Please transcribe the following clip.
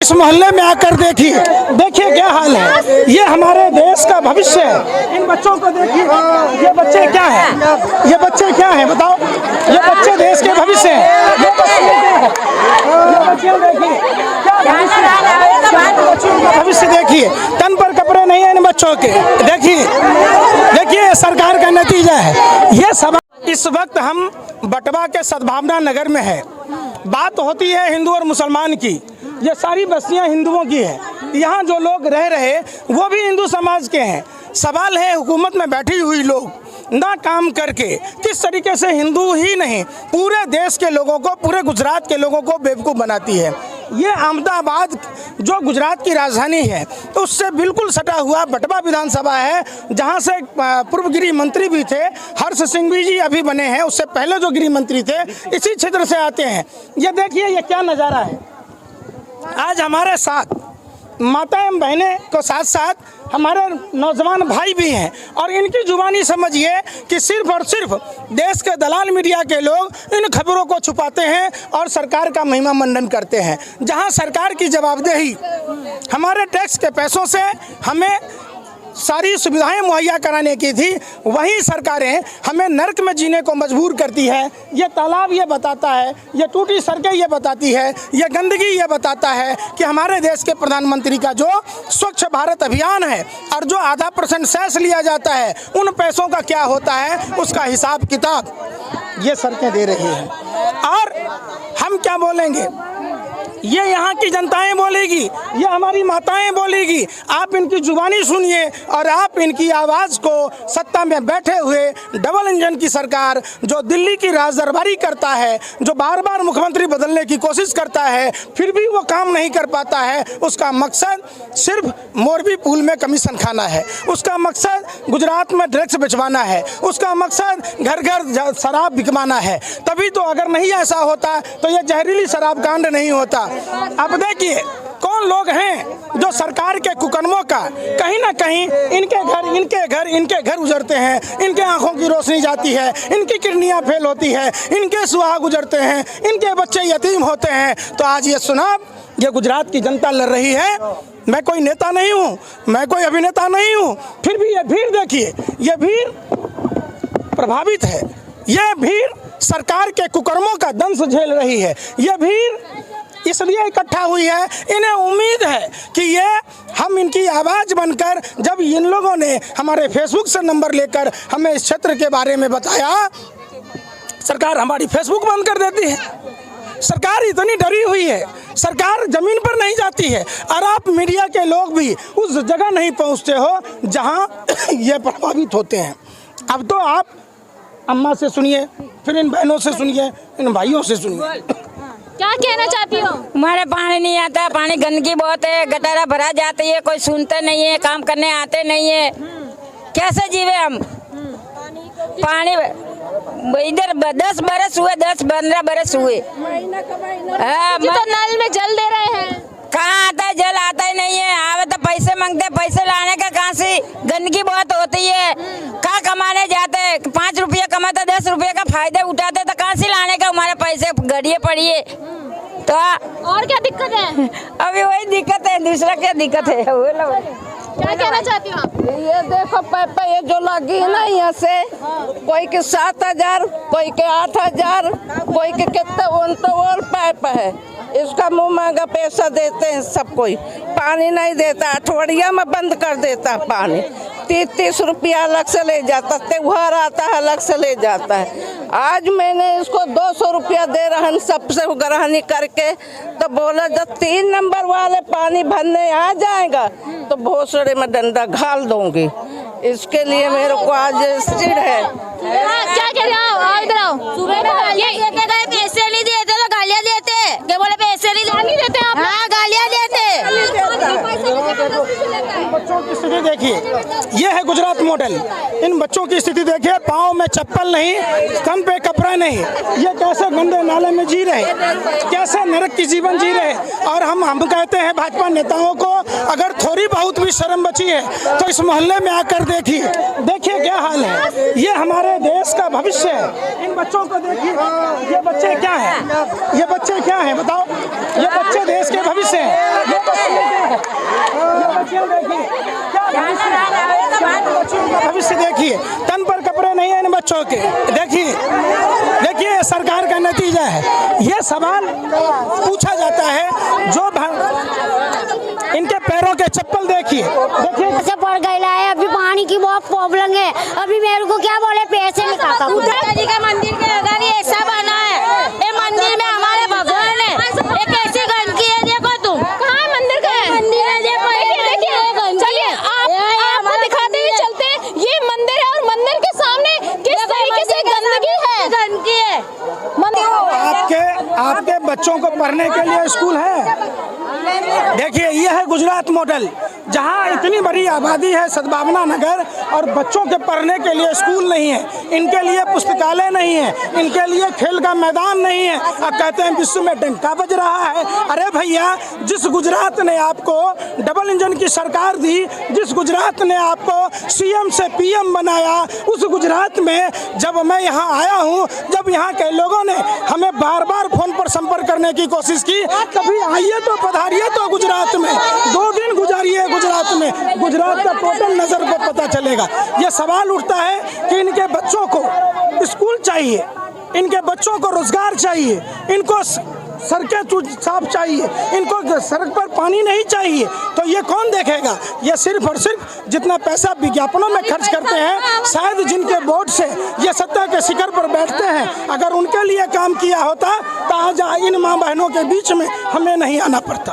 इस मोहल्ले में आकर देखिए, देखिए क्या हाल है। ये हमारे देश का भविष्य है। इन बच्चों को देखिए, ये बच्चे क्या हैं, ये बच्चे क्या हैं बताओ। ये बच्चे देश के भविष्य हैं। ये बच्चे क्या हैं, ये बच्चे देखिए क्या भविष्य देखिए। तन पर कपड़े नहीं है इन बच्चों के। देखिए देखिए सरकार का नतीजा है ये सब। इस वक्त हम बटवा के सद्भावना नगर में है। बात होती है हिंदू और मुसलमान की। ये सारी बस्तियां हिंदुओं की है। यहाँ जो लोग रह रहे वो भी हिंदू समाज के हैं। सवाल है हुकूमत में बैठी हुई लोग ना काम करके किस तरीके से हिंदू ही नहीं पूरे देश के लोगों को, पूरे गुजरात के लोगों को बेवकूफ़ बनाती है। ये अहमदाबाद जो गुजरात की राजधानी है तो उससे बिल्कुल सटा हुआ बटवा विधानसभा है, जहां से पूर्व गृह मंत्री भी थे हर्ष सिंघवी जी अभी बने हैं। उससे पहले जो गृह मंत्री थे इसी क्षेत्र से आते हैं। ये देखिए ये क्या नज़ारा है। आज हमारे साथ माता एवं बहनें को साथ साथ हमारे नौजवान भाई भी हैं और इनकी जुबानी समझिए कि सिर्फ और सिर्फ देश के दलाल मीडिया के लोग इन खबरों को छुपाते हैं और सरकार का महिमा मंडन करते हैं। जहां सरकार की जवाबदेही हमारे टैक्स के पैसों से हमें सारी सुविधाएं मुहैया कराने की थी, वहीं सरकारें हमें नर्क में जीने को मजबूर करती है। ये तालाब ये बताता है, ये टूटी सड़कें ये बताती है, ये गंदगी ये बताता है कि हमारे देश के प्रधानमंत्री का जो स्वच्छ भारत अभियान है और जो 0.5% सेस लिया जाता है उन पैसों का क्या होता है उसका हिसाब किताब ये सड़कें दे रही हैं। और हम क्या बोलेंगे, ये यहाँ की जनताएं बोलेगी, ये हमारी माताएं बोलेगी। आप इनकी जुबानी सुनिए और आप इनकी आवाज़ को सत्ता में बैठे हुए डबल इंजन की सरकार जो दिल्ली की राजदरबारी करता है, जो बार बार मुख्यमंत्री बदलने की कोशिश करता है फिर भी वो काम नहीं कर पाता है। उसका मकसद सिर्फ मोरबी पुल में कमीशन खाना है, उसका मकसद गुजरात में ड्रग्स बिचवाना है, उसका मकसद घर घर शराब बिकवाना है। तभी तो अगर नहीं ऐसा होता तो ये जहरीली शराब कांड नहीं होता। अब देखिए कौन लोग हैं जो सरकार के कुकर्मों का कहीं ना कहीं इनके घर उजड़ते हैं, इनके आंखों की रोशनी जाती है, इनकी किडनियां फेल होती है, इनके सुहाग गुजरते हैं, इनके बच्चे यतीम होते हैं। तो आज ये चुनाव ये गुजरात की जनता लड़ रही है। मैं कोई नेता नहीं हूँ, मैं कोई अभिनेता नहीं हूँ, फिर भी ये भीड़ देखिए, ये भीड़ प्रभावित है, ये भीड़ सरकार के कुकर्मों का दंश झेल रही है। ये भीड़ इसलिए इकट्ठा हुई है, इन्हें उम्मीद है कि ये हम इनकी आवाज़ बनकर, जब इन लोगों ने हमारे फेसबुक से नंबर लेकर हमें इस क्षेत्र के बारे में बताया, सरकार हमारी फेसबुक बंद कर देती है। सरकार इतनी डरी हुई है, सरकार ज़मीन पर नहीं जाती है और आप मीडिया के लोग भी उस जगह नहीं पहुंचते हो जहां ये प्रभावित होते हैं। अब तो आप अम्मा से सुनिए, फिर इन बहनों से सुनिए, इन भाइयों से सुनिए। क्या कहना चाहती हो? हमारे पानी नहीं आता, पानी गंदगी बहुत है, गटारा भरा जाती है, कोई सुनते नहीं है, काम करने आते नहीं है, कैसे जीवे हम? पानी इधर 10 बरस हुए, 10-15 बरस हुए। तो नल में जल दे रहे हैं, कहाँ आता है जल? आता ही नहीं है। आवे तो पैसे मांगते, पैसे लाने का कहाँ से? गंदगी बहुत होती है, कहाँ कमाने जाते हैं? 5 रुपये कमाते, 10 रुपये का फायदा उठाते तो कहाँ से लाने का? हमारे पैसे गड़िए पड़िए तो और क्या दिक्कत है? अभी वही दिक्कत है, दूसरा क्या दिक्कत है? क्या कहना चाहती हो आप? ये देखो पाइप ये जो लगी है ना, यहाँ से कोई के 7,000, कोई के 8,000, कोई के कितना और पाइप है। इसका मुँह मांगा पैसा देते हैं सब, कोई पानी नहीं देता, अठवड़िया में बंद कर देता है पानी। 30 रुपया अलग से ले जाता, त्योहार आता है अलग से ले जाता है। आज मैंने इसको 200 रुपया दे रहन सबसे ग्रहणी करके, तो बोला जब 3 नंबर वाले पानी भरने आ जाएगा तो भोसड़े में डंडा घाल दूंगी। इसके लिए मेरे को आज स्थिर है। क्या कह रहे हो? आओ इधर आओ। ये पैसे नहीं देते तो गालियाँ देते, बोले पैसे नहीं देते आप? हाँ गालियाँ देते। बच्चों की स्थिति देखिए, ये है गुजरात मॉडल। इन बच्चों की स्थिति देखिए, पाँव में चप्पल नहीं, तन पे कपड़ा नहीं, ये कैसे गंदे नाले में जी रहे, कैसे नरक की जीवन जी रहे। और हम कहते हैं भाजपा नेताओं को, अगर थोड़ी बहुत भी शर्म बची है तो इस मोहल्ले में आकर देखिए क्या हाल है। ये हमारे देश का भविष्य है। इन बच्चों को देखिए, ये बच्चे क्या हैं, ये बच्चे क्या हैं बताओ, ये बच्चे देश के भविष्य हैं। ये बच्चे देखिए क्या बच्चों का भविष्य देखिए, तन पर कपड़े नहीं है इन बच्चों के। देखिए सरकार का नतीजा है। ये सवाल पूछा जाता है, जो इनके पैरों के चप्पल देखिए से पड़ गया है। अभी पानी की बहुत प्रॉब्लम है। अभी मेरे को क्या बोले, पैसे निकालता हूँ। जी का मंदिर के अगर ये ऐसा बना है, ये मंदिर में हमारे भगवान है, ये कैसी गंदगी है, देखो तुम कहाँ मंदिर का है, मंदिर है, देखो देखिए। चलिए आपको दिखाते हुए चलते हैं, ये मंदिर है और मंदिर के सामने किस तरीके से गंदगी है। आपके बच्चों को पढ़ने के लिए स्कूल है। देखिए ये है गुजरात मॉडल, जहां इतनी बड़ी आबादी है सद्भावना नगर, और बच्चों के पढ़ने के लिए स्कूल नहीं है, इनके लिए पुस्तकालय नहीं है, इनके लिए खेल का मैदान नहीं है। अब कहते हैं विश्व में डंका बज रहा है। अरे भैया, जिस गुजरात ने आपको डबल इंजन की सरकार दी, जिस गुजरात ने आपको सीएम से पीएम बनाया, उस गुजरात में जब मैं यहाँ आया हूँ, जब यहाँ के लोगों ने हमें बार बार फोन पर संपर्क करने की कोशिश की, कभी आइए तो पधारिए तो गुजरात में 2 दिन गुजारिए गुजरात में, गुजरात का टोटल नजर पर पता चलेगा। ये सवाल उठता है कि इनके बच्चों को स्कूल चाहिए, इनके बच्चों को रोजगार चाहिए, इनको सड़कें साफ चाहिए, इनको सड़क पर पानी नहीं चाहिए, तो ये कौन देखेगा? ये सिर्फ और सिर्फ जितना पैसा विज्ञापनों में खर्च करते हैं, शायद जिनके बोर्ड से ये सत्ता के शिखर पर बैठते हैं, अगर उनके लिए काम किया होता तो आज इन माँ बहनों के बीच में हमें नहीं आना पड़ता।